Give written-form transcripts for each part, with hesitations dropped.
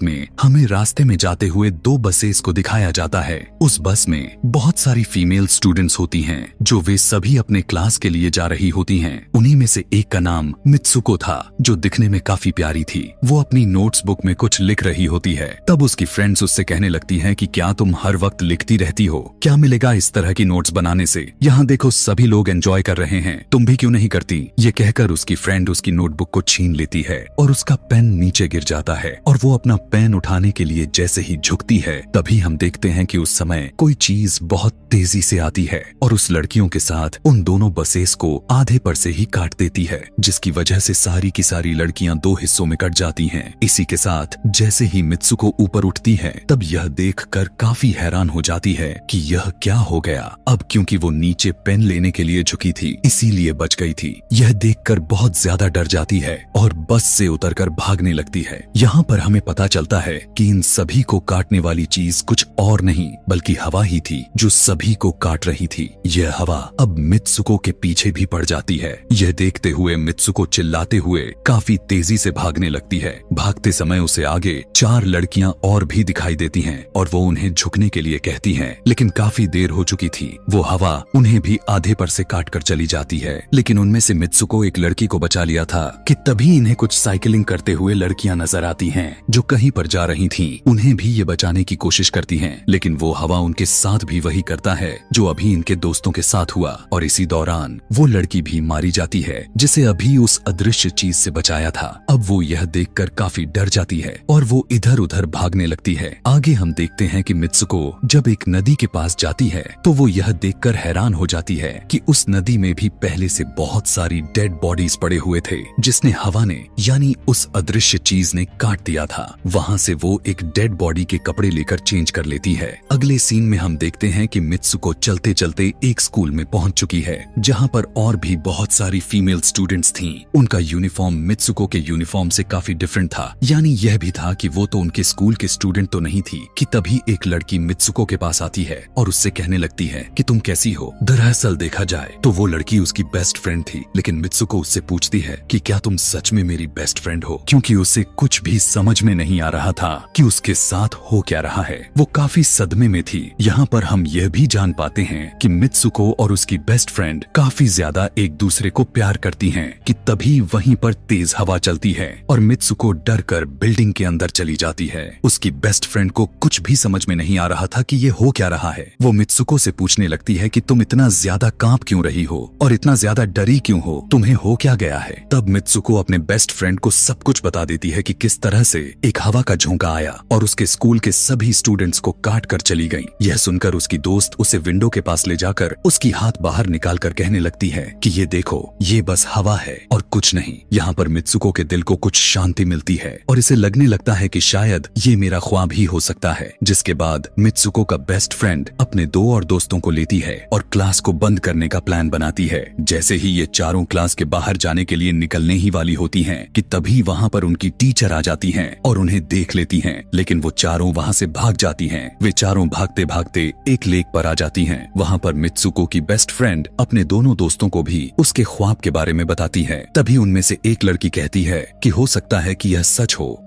में हमें रास्ते में जाते हुए दो बसेस को दिखाया जाता है। उस बस में बहुत सारी फीमेल स्टूडेंट्स होती हैं जो वे सभी अपने क्लास के लिए जा रही होती हैं। उन्हीं में से एक का नाम मित्सुको था जो दिखने में काफी प्यारी थी। वो अपनी नोट्स बुक में कुछ लिख रही होती है। तब उसकी फ्रेंड्स उससे कहने लगती हैं कि क्या तुम हर वक्त लिखती रहती हो, क्या मिलेगा इस तरह की नोट्स बनाने से, यहाँ देखो सभी लोग एंजॉय कर रहे हैं, तुम भी क्यों नहीं करती। ये कहकर उसकी फ्रेंड उसकी नोटबुक को छीन लेती है और उसका पेन नीचे गिर जाता है और वो अपना पेन उठाने के लिए जैसे ही झुकती है तभी हम देखते हैं कि उस समय कोई चीज बहुत तेजी से आती है और उस लड़कियों के साथ उन दोनों बसेस को आधे पर से ही काट देती है, जिसकी वजह से सारी की सारी लड़कियां दो हिस्सों में कट जाती हैं। इसी के साथ जैसे ही मित्सुको ऊपर उठती है तब यह देखकर काफी हैरान हो जाती है कि यह क्या हो गया। अब क्योंकि वो नीचे पेन लेने के लिए झुकी थी इसीलिए बच गई थी। यह देखकर बहुत ज्यादा डर जाती है और बस से उतरकर भागने लगती है। यहाँ पर हमें पता चलता है कि इन सभी को काटने वाली चीज कुछ और नहीं बल्कि हवा ही थी जो सभी को काट रही थी। यह हवा अब मित्सुको के पीछे भी पड़ जाती है। यह देखते हुए मित्सुको चिल्लाते हुए काफी तेजी से भागने लगती है। भागते समय उसे आगे 4 लड़कियां और भी दिखाई देती हैं और वो उन्हें झुकने के लिए कहती हैं, लेकिन काफी देर हो चुकी थी। वो हवा उन्हें भी आधे पर से काट कर चली जाती है। लेकिन उनमें से मित्सुको एक लड़की को बचा लिया था कि तभी इन्हें कुछ साइकिलिंग करते हुए लड़कियां नजर आती हैं जो कहीं पर जा रही थीं। उन्हें भी ये बचाने की कोशिश करती हैं, लेकिन वो हवा उनके साथ भी वही करता है जो अभी इनके दोस्तों के साथ हुआ और इसी दौरान वो लड़की भी मारी जाती है जिसे अभी उस अदृश्य चीज से बचाया था। अब वो यह देखकर काफी डर जाती है और वो इधर उधर भागने लगती है। आगे हम देखते हैं कि मित्सुको जब एक नदी के पास जाती है तो वो यह देखकर हैरान हो जाती है कि उस नदी में भी पहले से बहुत सारी डेड बॉडीज पड़े हुए थे जिसने हवा ने यानी उस अदृश्य चीज ने काट दिया था। वहाँ से वो एक डेड बॉडी के कपड़े लेकर चेंज कर लेती है। अगले सीन में हम देखते हैं कि मित्सुको चलते चलते एक स्कूल में पहुंच चुकी है जहाँ पर और भी बहुत सारी फीमेल स्टूडेंट्स थीं। उनका यूनिफॉर्म मित्सुको के यूनिफॉर्म से काफी डिफरेंट था, यानी यह भी था कि वो तो उनके स्कूल के स्टूडेंट तो नहीं थी कि तभी एक लड़की मित्सुको के पास आती है और उससे कहने लगती है कि तुम कैसी हो। दरअसल देखा जाए तो वो लड़की उसकी बेस्ट फ्रेंड थी, लेकिन मित्सुको उससे पूछती है कि क्या तुम सच में मेरी बेस्ट फ्रेंड हो, क्योंकि उसे कुछ भी समझ में नहीं आ रहा था कि उसके साथ हो क्या रहा है। वो काफी सदमे में थी। यहाँ पर हम यह भी जान पाते हैं कि मित्सुको और उसकी बेस्ट फ्रेंड काफी ज्यादा एक दूसरे को प्यार करती हैं कि तभी वहीं पर तेज हवा चलती है और मित्सुको डर कर बिल्डिंग के अंदर चली जाती है। उसकी बेस्ट फ्रेंड को कुछ भी समझ में नहीं आ रहा था कि ये हो क्या रहा है। वो मित्सुको से पूछने लगती है कि तुम इतना ज्यादा कांप क्यों रही हो और इतना ज्यादा डरी क्यों हो, तुम्हें हो क्या गया है। तब मित्सुको अपने बेस्ट फ्रेंड को सब कुछ बता देती है कि किस तरह से एक हवा का झोंका आया और उसके स्कूल के सभी स्टूडेंट्स को काट कर चली गई। यह सुनकर उसकी दोस्त उसे विंडो के पास ले जाकर उसकी हाथ बाहर निकाल कर कहने लगती है कि ये देखो ये बस हवा है और कुछ नहीं। यहाँ पर मित्सुको के दिल को कुछ शांति मिलती है और इसे लगने लगता है कि शायद ये मेरा ख्वाब ही हो सकता है। जिसके बाद मित्सुको का बेस्ट फ्रेंड अपने 2 और दोस्तों को लेती है और क्लास को बंद करने का प्लान बनाती है। जैसे ही ये चारों क्लास के बाहर जाने के लिए निकलने ही वाली होती हैं कि तभी वहाँ पर उनकी टीचर आ जाती हैं और उन्हें देख लेती हैं, लेकिन वो चारों वहाँ से भाग जाती हैं। वे चारों भागते भागते एक लेक पर आ जाती हैं। वहाँ पर मित्सुको की बेस्ट फ्रेंड अपने दोनों दोस्तों को भी उसके ख्वाब के बारे में बताती है। तभी उनमें से एक लड़की कहती है कि हो सकता है कि यह सच हो,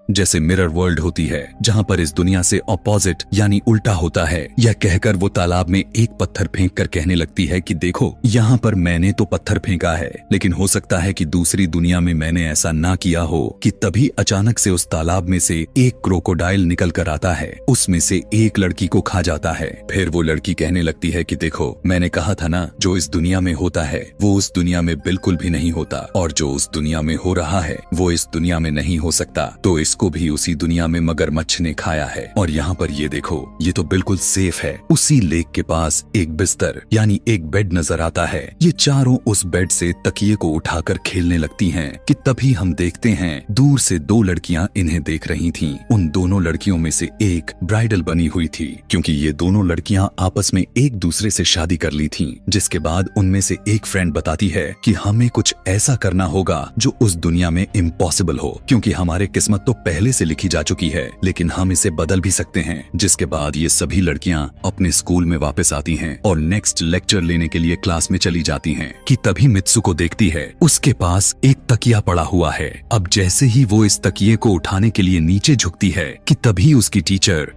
जैसे मिरर वर्ल्ड होती है जहाँ पर इस दुनिया से ऑपोजिट यानी उल्टा होता है। यह कहकर वो तालाब में एक पत्थर फेंक कर कहने लगती है कि देखो यहाँ पर मैंने तो पत्थर फेंका है, लेकिन हो सकता है कि दूसरी दुनिया में मैंने ऐसा ना किया हो। कि तभी अचानक से उस तालाब में से एक क्रोकोडाइल निकल कर आता है, उसमें से एक लड़की को खा जाता है। फिर वो लड़की कहने लगती है कि देखो मैंने कहा था ना, जो इस दुनिया में होता है वो उस दुनिया में बिल्कुल भी नहीं होता और जो उस दुनिया में हो रहा है वो इस दुनिया में नहीं हो सकता। तो को भी उसी दुनिया में मगरमच्छ ने खाया है। और यहाँ पर ये देखो ये तो बिल्कुल सेफ है। उसी लेक के पास एक बिस्तर यानी एक बेड नजर आता है। ये चारों उस बेड से तकिए को उठाकर खेलने लगती हैं कि तभी हम देखते हैं दूर से 2 लड़कियां इन्हें देख रही थीं। उन दोनों लड़कियों में से एक ब्राइडल बनी हुई थी क्योंकि ये दोनों लड़कियां आपस में एक दूसरे से शादी कर ली थीं। जिसके बाद उनमें से एक फ्रेंड बताती है कि हमें कुछ ऐसा करना होगा जो उस दुनिया में इम्पॉसिबल हो, क्योंकि हमारे किस्मत तो पहले से लिखी जा चुकी है, लेकिन हम इसे बदल भी सकते हैं। जिसके बाद ये सभी लड़कियां अपने स्कूल में वापस आती हैं और नेक्स्ट लेक्चर लेने के लिए क्लास में चली जाती हैं कि तभी मित्सुको देखती है उसके पास एक तकिया पड़ा हुआ है। अब जैसे ही वो इस तकिए को उठाने के लिए नीचे झुकती है कि तभी उसकी टीचर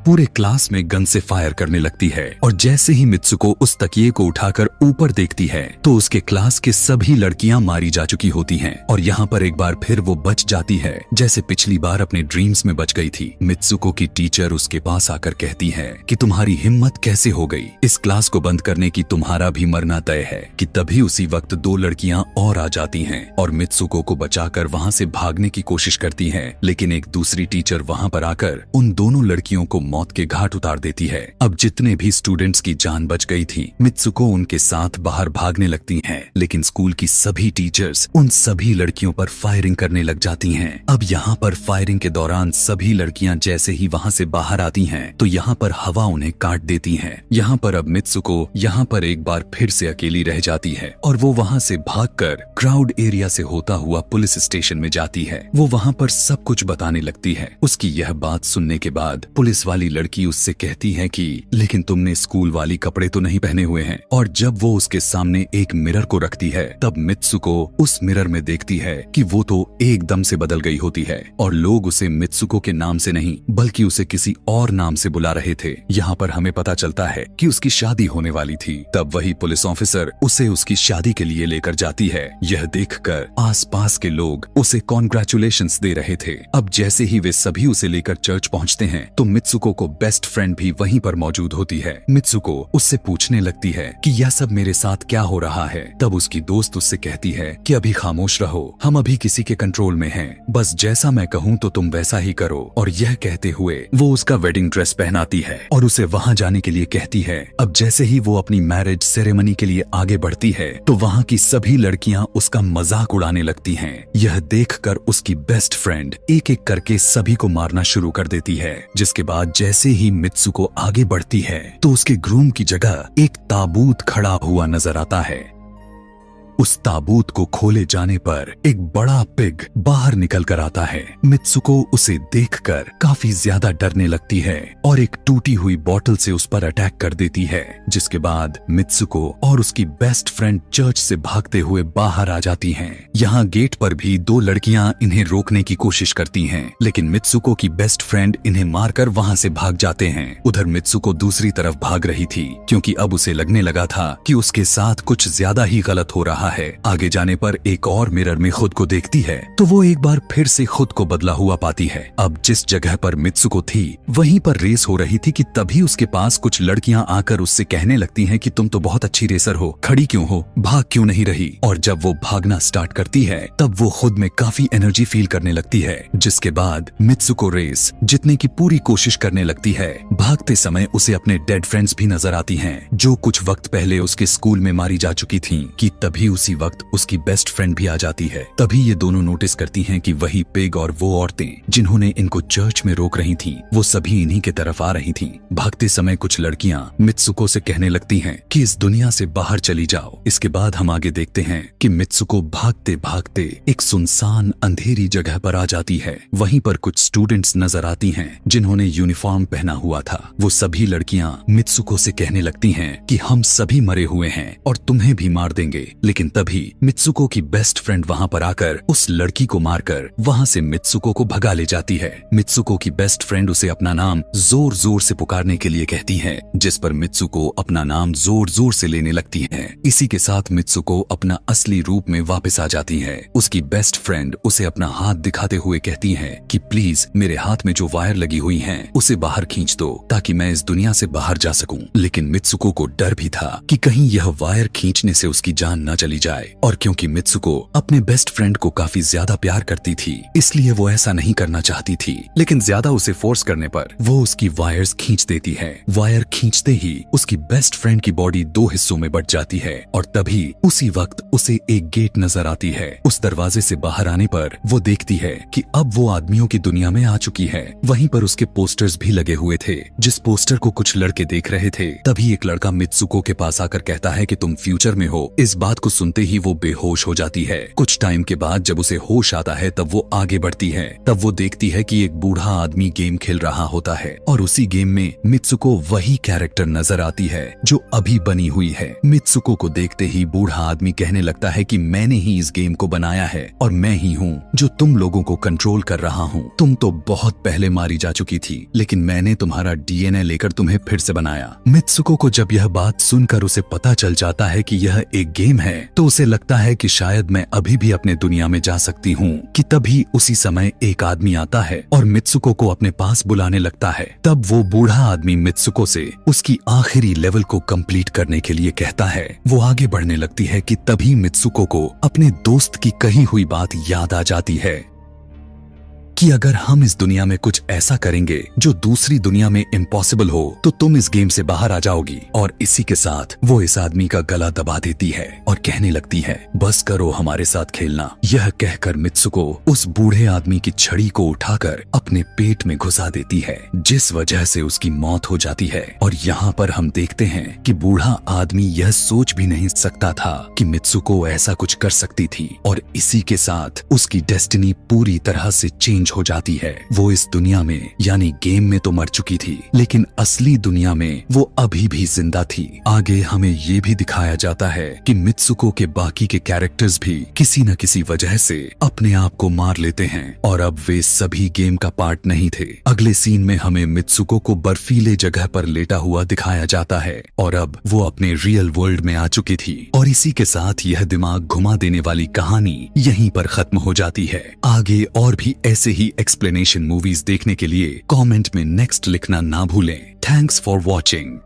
पूरे क्लास में गन से फायर करने लगती है और जैसे ही मित्सुको उस तकिए को उठाकर ऊपर देखती है तो उसके क्लास के सभी लड़कियां मारी जा चुकी होती हैं और यहाँ पर एक बार फिर वो बच जाती है जैसे पिछली बार अपने ड्रीम्स में बच गई थी। मित्सुको की टीचर उसके पास आकर कहती है कि तुम्हारी हिम्मत कैसे हो गई, इस क्लास को बंद करने की तुम्हारा भी मरना तय है। कि तभी उसी वक्त दो लड़कियां और आ जाती हैं और मित्सुको को बचाकर वहाँ से भागने की कोशिश करती है, लेकिन एक दूसरी टीचर वहाँ पर आकर उन दोनों लड़कियों को मौत के घाट उतार देती है। अब जितने भी स्टूडेंट्स की जान बच गई थी, मित्सुको उनके साथ बाहर भागने लगती हैं, लेकिन स्कूल की सभी टीचर्स उन सभी लड़कियों पर फायरिंग करने लग जाती हैं। अब यहाँ पर फायरिंग के दौरान सभी लड़कियां जैसे ही वहाँ से बाहर आती हैं, तो यहाँ पर हवा उन्हें काट देती है। यहाँ पर अब मित्सुको यहाँ पर एक बार फिर से अकेली रह जाती है और वो वहाँ से भागकर क्राउड एरिया से होता हुआ पुलिस स्टेशन में जाती है। वो वहाँ पर सब कुछ बताने लगती है। उसकी यह बात सुनने के बाद पुलिस वाली लड़की उससे कहती है कि लेकिन तुमने स्कूल वाली कपड़े तो नहीं पहने हुए हैं। और जब वो उसके सामने एक मिरर को रखती है तब मित्सुको उस मिरर में देखती है कि वो तो एकदम से बदल गई होती है और लोग उसे मित्सुको के नाम से नहीं बल्कि उसे किसी और नाम से बुला रहे थे। यहाँ पर हमें पता चलता है कि उसकी शादी होने वाली थी। तब वही पुलिस ऑफिसर उसे उसकी शादी के लिए लेकर जाती है। यह देखकर आसपास के लोग उसे कॉन्ग्रेचुलेशंस दे रहे थे। अब जैसे ही वे सभी उसे लेकर चर्च पहुँचते हैं तो मित्सुको को बेस्ट फ्रेंड भी वहीं पर मौजूद होती है। मित्सुको उससे पूछने लगती है कि यह सब मेरे साथ क्या हो रहा है। तब उसकी दोस्त उससे कहती है कि अभी खामोश रहो, हम अभी किसी के कंट्रोल में हैं, बस जैसा मैं कहूँ तो तुम वैसा ही करो। और यह कहते हुए वो उसका वेडिंग ड्रेस पहनाती है और उसे वहाँ जाने के लिए कहती है। अब जैसे ही वो अपनी मैरिज सेरेमनी के लिए आगे बढ़ती है तो वहाँ की सभी लड़कियाँ उसका मजाक उड़ाने लगती हैं। यह देखकर उसकी बेस्ट फ्रेंड एक एक करके सभी को मारना शुरू कर देती है। जिसके बाद जैसे ही मित्सुको आगे बढ़ती है तो उसके ग्रूम की जगह एक ताबूत खड़ा हुआ नजर आता है। उस ताबूत को खोले जाने पर एक बड़ा पिग बाहर निकल कर आता है। मित्सुको उसे देखकर काफी ज्यादा डरने लगती है और एक टूटी हुई बोतल से उस पर अटैक कर देती है। जिसके बाद मित्सुको और उसकी बेस्ट फ्रेंड चर्च से भागते हुए बाहर आ जाती हैं। यहाँ गेट पर भी दो लड़कियां इन्हें रोकने की कोशिश करती हैं, लेकिन मित्सुको की बेस्ट फ्रेंड इन्हें मारकर वहाँ से भाग जाते हैं। उधर मित्सुको दूसरी तरफ भाग रही थी क्योंकि अब उसे लगने लगा था कि उसके साथ कुछ ज्यादा ही गलत हो रहा है। आगे जाने पर एक और मिरर में खुद को देखती है तो वो एक बार फिर से खुद को बदला हुआ पाती है। अब जिस जगह पर मित्सुको थी वहीं पर रेस हो रही थी कि तभी उसके पास कुछ लड़कियां आकर उससे कहने लगती हैं कि तुम तो बहुत अच्छी रेसर हो, खड़ी क्यों हो, भाग क्यों नहीं रही। और जब वो भागना स्टार्ट करती है तब वो खुद में काफी एनर्जी फील करने लगती है। जिसके बाद मित्सुको रेस जीतने की पूरी कोशिश करने लगती है। भागते समय उसे अपने डेड फ्रेंड्स भी नजर आती हैं जो कुछ वक्त पहले उसके स्कूल में मारी जा चुकी थीं। कि तभी उसी वक्त उसकी बेस्ट फ्रेंड भी आ जाती है। तभी ये दोनों नोटिस करती हैं कि वही पिग और वो औरतें जिन्होंने इनको चर्च में रोक रही थीं, वो सभी इन्हीं के तरफ आ रही थीं। भागते समय कुछ लड़कियां मित्सुको से कहने लगती हैं कि इस दुनिया से बाहर चली जाओ। इसके बाद हम आगे देखते हैं कि मित्सुको भागते भागते एक सुनसान अंधेरी जगह पर आ जाती है। वहीं पर कुछ स्टूडेंट्स नजर आती हैं जिन्होंने यूनिफॉर्म पहना हुआ था। वो सभी लड़कियां मित्सुको से कहने लगती हैं कि हम सभी मरे हुए हैं और तुम्हें भी मार देंगे। लेकिन तभी मित्सुको की बेस्ट फ्रेंड वहाँ पर आकर उस लड़की को मारकर वहाँ से मित्सुको को भगा ले जाती है। मित्सुको की बेस्ट फ्रेंड उसे अपना नाम जोर जोर से पुकारने के लिए कहती है, जिस पर मित्सुको अपना नाम जोर जोर से लेने लगती है। इसी के साथ मित्सुको अपना असली रूप में वापस आ जाती है। उसकी बेस्ट फ्रेंड उसे अपना हाथ दिखाते हुए कहती है कि प्लीज मेरे हाथ में जो वायर लगी हुई है उसे बाहर खींच दो ताकि मैं इस दुनिया से बाहर जा सकूं। लेकिन मित्सुको को डर भी था कि कहीं यह वायर खींचने से उसकी जान न चली जाए। और क्योंकि मित्सुको अपने बेस्ट फ्रेंड को काफी ज्यादा प्यार करती थी इसलिए वो ऐसा नहीं करना चाहती थी, लेकिन ज्यादा उसे फोर्स करने पर वो उसकी वायर्स खींच देती है। वायर खींचते ही उसकी बेस्ट फ्रेंड की बॉडी दो हिस्सों में बट जाती है और तभी उसी वक्त उसे एक गेट नजर आती है। उस दरवाजे से बाहर आने पर वो देखती है कि अब वो आदमियों की दुनिया में आ चुकी है। वहीं पर उसके पोस्टर्स भी लगे हुए थे। जिस पोस्टर को कुछ लड़के देख रहे थे तभी एक लड़का मित्सुको के पास आकर कहता है कि तुम फ्यूचर में हो। इस बात को सुनते ही वो बेहोश हो जाती है। कुछ टाइम के बाद जब उसे होश आता है तब वो आगे बढ़ती है। तब वो देखती है कि एक बूढ़ा आदमी गेम खेल रहा होता है और उसी गेम में मित्सुको वही कैरेक्टर नजर आती है जो अभी बनी हुई है। मित्सुको को देखते ही बूढ़ा आदमी कहने लगता है कि मैंने ही इस गेम को बनाया है और मैं ही हूँ जो तुम लोगों को कंट्रोल कर रहा हूँ। तुम तो बहुत पहले मारी जा चुकी थी, लेकिन मैंने तुम्हारा डीएनए लेकर तुम्हें फिर से बनाया। मित्सुको को जब यह बात सुनकर उसे पता चल जाता है कि यह एक गेम है तो उसे लगता है कि शायद मैं अभी भी अपने दुनिया में जा सकती हूँ कि तभी उसी समय एक आदमी आता है और मित्सुको को अपने पास बुलाने लगता है। तब वो बूढ़ा आदमी मित्सुको से उसकी आखिरी लेवल को कंप्लीट करने के लिए कहता है। वो आगे बढ़ने लगती है कि तभी मित्सुको को अपने दोस्त की कही हुई बात याद आ जाती है कि अगर हम इस दुनिया में कुछ ऐसा करेंगे जो दूसरी दुनिया में इम्पॉसिबल हो तो तुम इस गेम से बाहर आ जाओगी। और इसी के साथ वो इस आदमी का गला दबा देती है और कहने लगती है बस करो हमारे साथ खेलना। यह कहकर मित्सुको उस बूढ़े आदमी की छड़ी को उठाकर अपने पेट में घुसा देती है, जिस वजह से उसकी मौत हो जाती है। और यहाँ पर हम देखते हैं कि बूढ़ा आदमी यह सोच भी नहीं सकता था कि मित्सुको ऐसा कुछ कर सकती थी और इसी के साथ उसकी डेस्टिनी पूरी तरह से चेंज हो जाती है। वो इस दुनिया में यानी गेम में तो मर चुकी थी, लेकिन असली दुनिया में वो अभी भी जिंदा थी। आगे हमें ये भी दिखाया जाता है कि मित्सुको के बाकी के कैरेक्टर्स भी किसी न किसी वजह से अपने आप को मार लेते हैं और अब वे सभी गेम का पार्ट नहीं थे। अगले सीन में हमें मित्सुको को बर्फीले जगह पर लेटा हुआ दिखाया जाता है और अब वो अपने रियल वर्ल्ड में आ चुकी थी। और इसी के साथ यह दिमाग घुमा देने वाली कहानी यहीं पर खत्म हो जाती है। आगे और भी ऐसे ही एक्सप्लेनेशन मूवीज देखने के लिए कमेंट में नेक्स्ट लिखना ना भूलें। Thanks for watching.